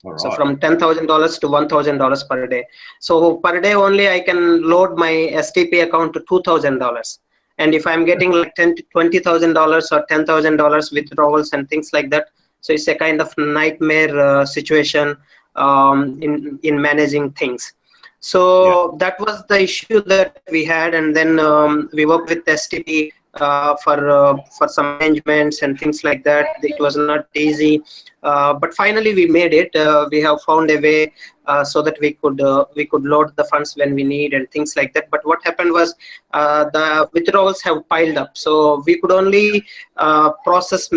Right. So from $10,000 to $1,000 per day. So per day only I can load my STP account to $2,000. And if I'm getting like $20,000 or $10,000 withdrawals and things like that, so it's a kind of nightmare situation in managing things. So that was the issue that we had, and then we worked with STP for some arrangements and things like that. It was not easy, but finally we made it. We have found a way so that we could load the funds when we need and things like that. But what happened was the withdrawals have piled up, so we could only process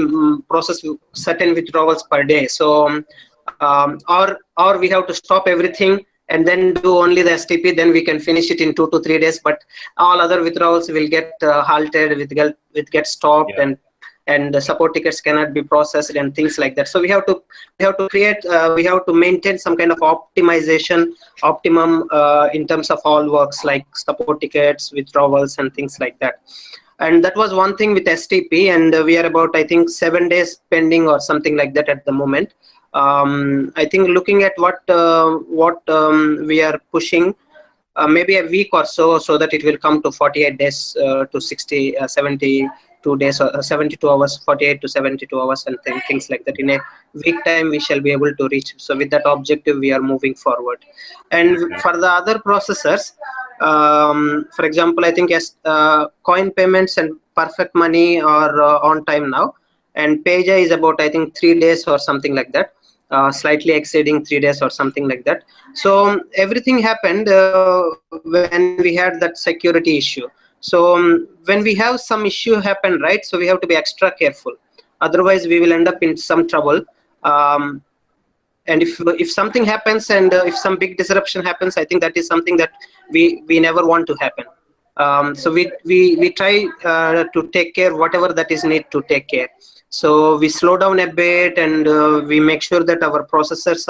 certain withdrawals per day. So or we have to stop everything and then do only the STP, then we can finish it in 2 to 3 days. But all other withdrawals will get halted, will get stopped, and the support tickets cannot be processed and things like that. So we have to maintain some kind of optimization, optimum in terms of all works like support tickets, withdrawals, and things like that. And that was one thing with STP, and we are about, I think, 7 days pending or something like that at the moment. I think looking at what we are pushing, maybe a week or so that it will come to 48 days to 72 days or 72 hours, 48 to 72 hours and things like that. In a week time we shall be able to reach. So with that objective we are moving forward. And for the other processors, for example, I think coin payments and Perfect Money are on time now, and Pager is about, I think, 3 days or something like that. Slightly exceeding 3 days or something like that. So everything happened when we had that security issue. So when we have some issue happen, right, so we have to be extra careful, otherwise we will end up in some trouble. And if something happens and if some big disruption happens, I think that is something that we never want to happen. So we try to take care whatever that is need to take care. So we slow down a bit, and we make sure that our processors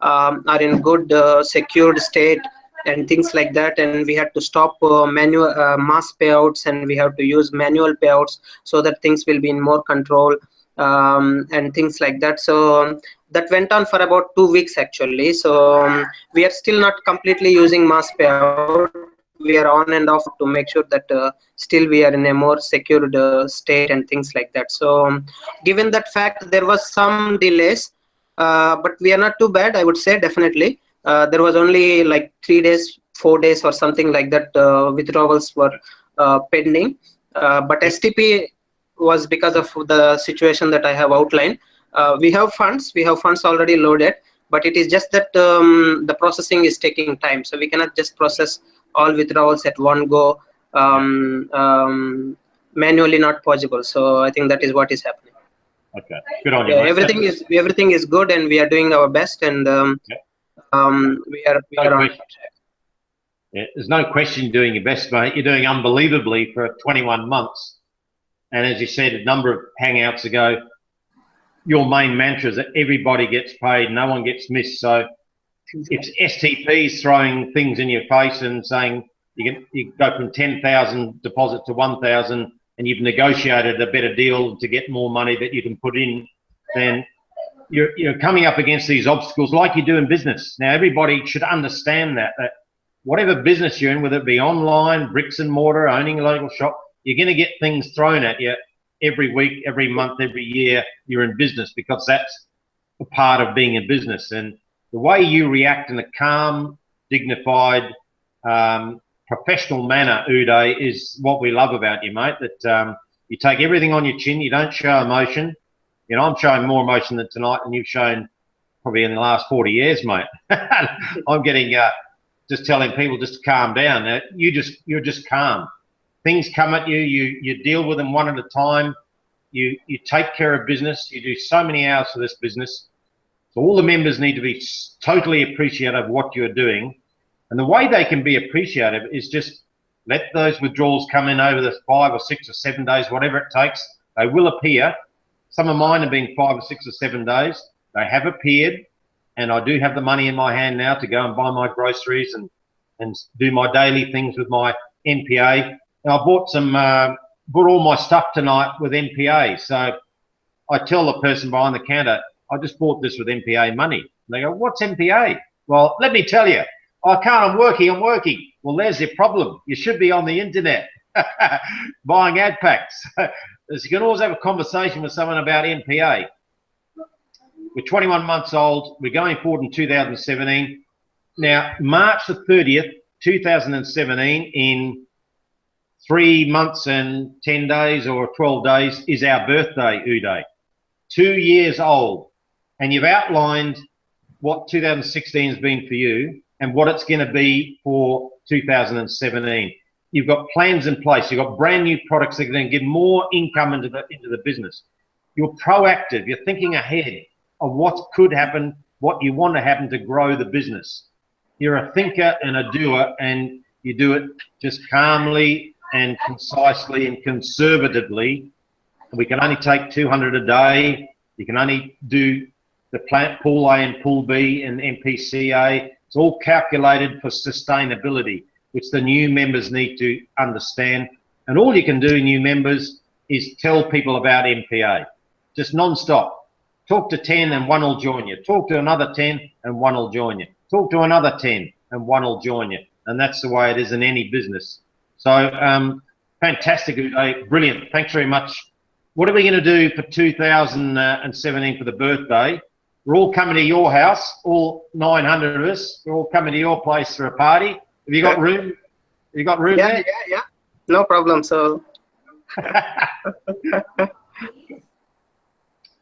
are in good secured state and things like that. And we had to stop manual mass payouts, and we have to use manual payouts so that things will be in more control, and things like that. So that went on for about 2 weeks actually. So we are still not completely using mass payout. we are on and off to make sure that still we are in a more secured state and things like that. So given that fact, there was some delays, but we are not too bad, I would say. Definitely there was only like 3 days, 4 days or something like that withdrawals were pending, but STP was because of the situation that I have outlined. We have funds already loaded, but it is just that the processing is taking time, so we cannot just process all withdrawals at one go. Manually not possible. So I think that is what is happening. Okay, good on you. Yeah, everything is good, and we are doing our best, and we are on. Yeah, there's no question doing your best, mate. You're doing unbelievably for 21 months. And as you said a number of Hangouts ago, your main mantra is that everybody gets paid, no one gets missed. So it's STPs throwing things in your face and saying you go from 10,000 deposit to 1,000, and you've negotiated a better deal to get more money that you can put in, then you're coming up against these obstacles like you do in business. Now, everybody should understand that whatever business you're in, whether it be online, bricks and mortar, owning a local shop, you're going to get things thrown at you every week, every month, every year you're in business, because that's a part of being in business. And the way you react in a calm, dignified, professional manner, Uday, is what we love about you, mate, that you take everything on your chin, you don't show emotion. You know, I'm showing more emotion than tonight than you've shown probably in the last 40 years, mate. I'm getting... just telling people just to calm down. You're just calm. Things come at you. You deal with them one at a time. You take care of business. You do so many hours for this business. So all the members need to be totally appreciative of what you're doing. And the way they can be appreciative is just let those withdrawals come in over the 5 or 6 or 7 days, whatever it takes. They will appear. Some of mine have been 5 or 6 or 7 days. They have appeared. And I do have the money in my hand now to go and buy my groceries and do my daily things with my NPA. And I bought all my stuff tonight with NPA. So I tell the person behind the counter, I just bought this with NPA money. And they go, what's NPA? Well, let me tell you. I can't, I'm working. Well, there's your problem. You should be on the internet buying ad packs. So you can always have a conversation with someone about NPA. We're 21 months old. We're going forward in 2017. Now, March the 30th, 2017, in 3 months and 10 days or 12 days, is our birthday, Uday. 2 years old. And you've outlined what 2016 has been for you and what it's going to be for 2017. You've got plans in place. You've got brand new products that are going to give more income into the business. You're proactive. You're thinking ahead of what could happen, what you want to happen to grow the business. You're a thinker and a doer, and you do it just calmly and concisely and conservatively. We can only take 200 a day. You can only do the pool A and pool B and MPCA. It's all calculated for sustainability, which the new members need to understand. And all you can do, new members, is tell people about MPA, just non-stop. Talk to 10 and one will join you. Talk to another 10 and one will join you. Talk to another 10 and one will join you. And that's the way it is in any business. So fantastic, Uday. Brilliant. Thanks very much. What are we going to do for 2017 for the birthday? We're all coming to your house, all 900 of us. We're all coming to your place for a party. Have you got room? Have you got room there? Yeah. No problem. So...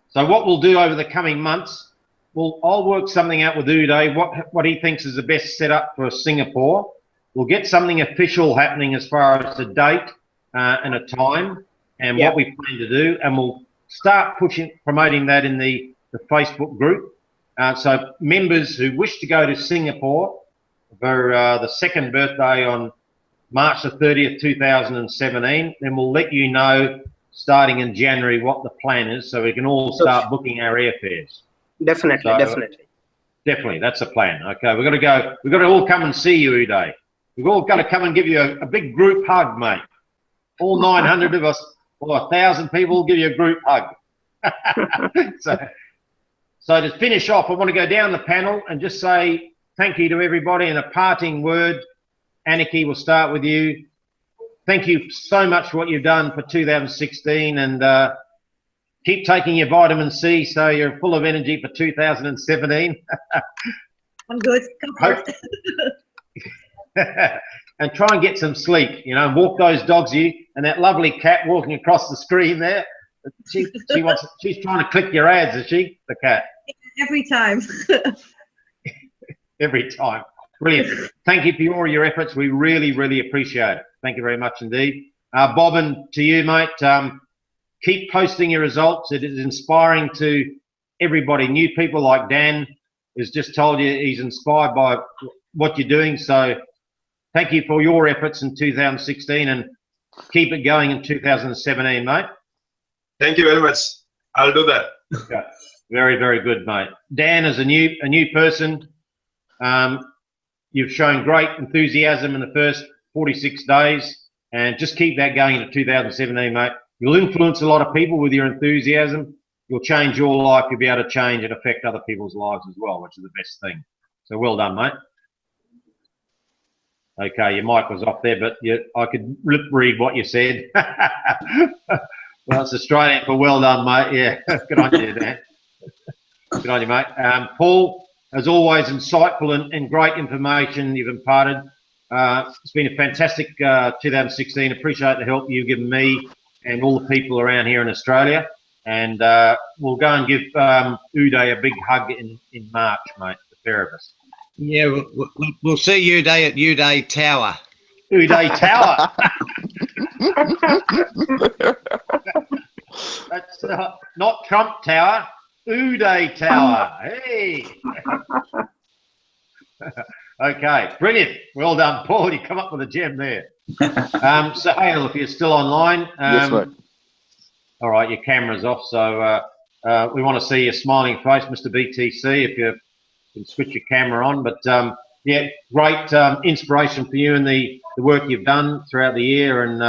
So what we'll do over the coming months, I'll work something out with Uday, what he thinks is the best setup for Singapore. We'll get something official happening as far as a date and a time and what we plan to do, and we'll start promoting that in the Facebook group. So members who wish to go to Singapore for the second birthday on March the 30th, 2017, then we'll let you know starting in January what the plan is, so we can all start booking our airfares. Definitely. Definitely, that's the plan. Okay, we've got to all come and see you, Uday. We've all got to come and give you a big group hug, mate. All 900 of us, or 1,000 people will give you a group hug. So to finish off, I want to go down the panel and just say thank you to everybody and a parting word. Aniki, we'll start with you. Thank you so much for what you've done for 2016, and keep taking your vitamin C so you're full of energy for 2017. I'm good. Comfort. And try and get some sleep, you know, walk those dogs you, and that lovely cat walking across the screen there. She's trying to click your ads, is she, the cat? Every time. Every time. Brilliant. Thank you for all your efforts. We really, really appreciate it. Thank you very much indeed. Bobbin, to you, mate. Keep posting your results. It is inspiring to everybody. New people like Dan has just told you he's inspired by what you're doing. So thank you for your efforts in 2016, and keep it going in 2017, mate. Thank you very much. I'll do that. Okay. Very, very good, mate. Dan, as a new person, you've shown great enthusiasm in the first 46 days, and just keep that going into 2017, mate. You'll influence a lot of people with your enthusiasm. You'll change your life. You'll be able to change and affect other people's lives as well, which is the best thing. So well done, mate. Okay, your mic was off there, but I could lip read what you said. Well, it's Australian for well done, mate. Yeah, good on you, Dan. Good on you, mate. Paul, as always, insightful and great information you've imparted. It's been a fantastic 2016. Appreciate the help you've given me and all the people around here in Australia. And we'll go and give Uday a big hug in March, mate, the pair of us. Yeah, we'll see Uday at Uday Tower. Uday Tower. That's not Trump Tower, Uday Tower. Hey. Okay, brilliant. Well done, Paul. You come up with a gem there. Sahil, if you're still online. Yes, mate. All right, your camera's off, so we want to see your smiling face, Mr. BTC, if you can switch your camera on. But yeah, great inspiration for you and the work you've done throughout the year, and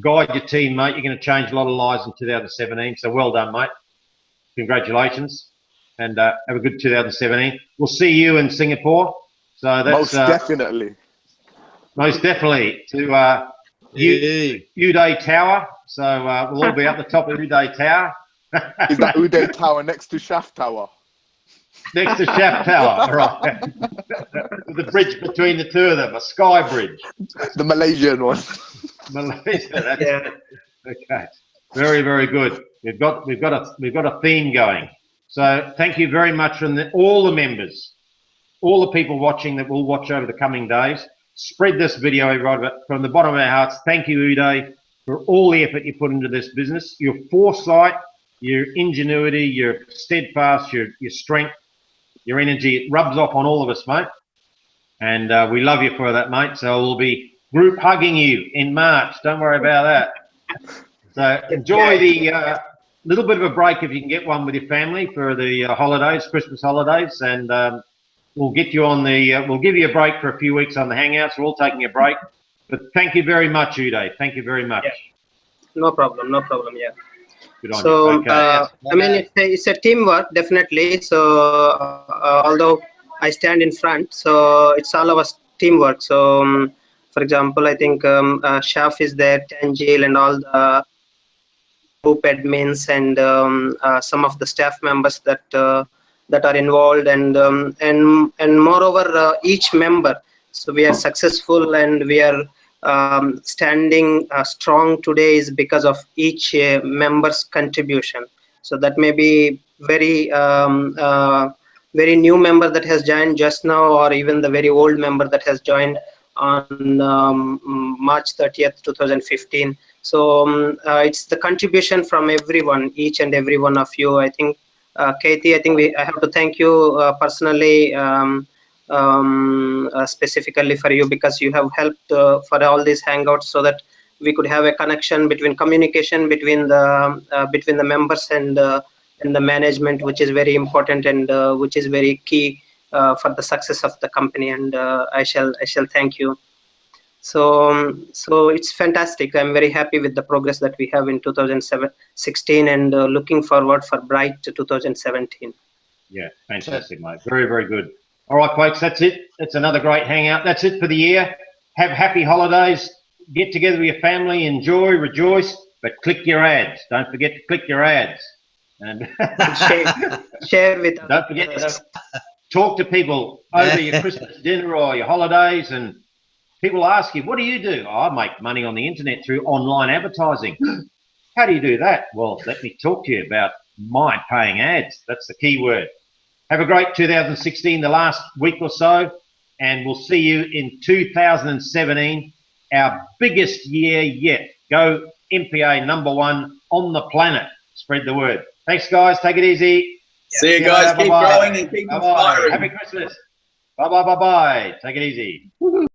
guide your team, mate. You're going to change a lot of lives in 2017, so well done, mate. Congratulations, and have a good 2017. We'll see you in Singapore. So that's most definitely. Most definitely to Uday Tower. So we'll all be up the top of Uday Tower. Is that Uday Tower next to Shaft Tower? Next to Shaft Tower, right. The bridge between the two of them, a sky bridge. The Malaysian one. Malaysia, that's okay. Very, very good. We've got a theme going. So thank you very much from all the members, all the people watching that will watch over the coming days. Spread this video, everybody, but from the bottom of our hearts, thank you, Uday, for all the effort you put into this business. Your foresight, your ingenuity, your steadfast, your strength, your energy, it rubs off on all of us, mate. And we love you for that, mate. So we'll be group hugging you in March. Don't worry about that. So enjoy the little bit of a break if you can get one with your family for the holidays, Christmas holidays, and we'll get you on the. We'll give you a break for a few weeks on the Hangouts. We're all taking a break, but thank you very much, Uday. Thank you very much. Yeah. No problem. No problem. Yeah. Good on So you. Okay. I mean, it's a teamwork, definitely. So although I stand in front, so it's all of us teamwork. So for example, I think Shaf is there, Tanjil, and all the group admins, and some of the staff members that are involved, and moreover each member. So we are successful, and we are standing strong today is because of each member's contribution. So that may be very very new member that has joined just now, or even the very old member that has joined on March 30th, 2015. So it's the contribution from everyone, each and every one of you. I think Katie, I think I have to thank you personally, specifically for you, because you have helped for all these Hangouts so that we could have a connection between communication between the members and the management, which is very important, and which is very key for the success of the company. And I shall thank you. So it's fantastic. I'm very happy with the progress that we have in 2016, and looking forward for bright 2017. Yeah, fantastic, mate. Very, very good. All right, folks, that's it. It's another great Hangout. That's it for the year. have happy holidays, get together with your family, enjoy, rejoice, but click your ads. Don't forget to click your ads. And share with don't forget to talk to people over your Christmas dinner or your holidays, and people ask you, what do you do? Oh, I make money on the internet through online advertising. How do you do that? Well, let me talk to you about MyPayingAds. That's the key word. Have a great 2016, the last week or so, and we'll see you in 2017, our biggest year yet. Go MPA #1 on the planet. Spread the word. Thanks, guys. Take it easy. See you guys. Keep growing and keep inspiring. Happy Christmas. Bye-bye. Take it easy. Woo-hoo.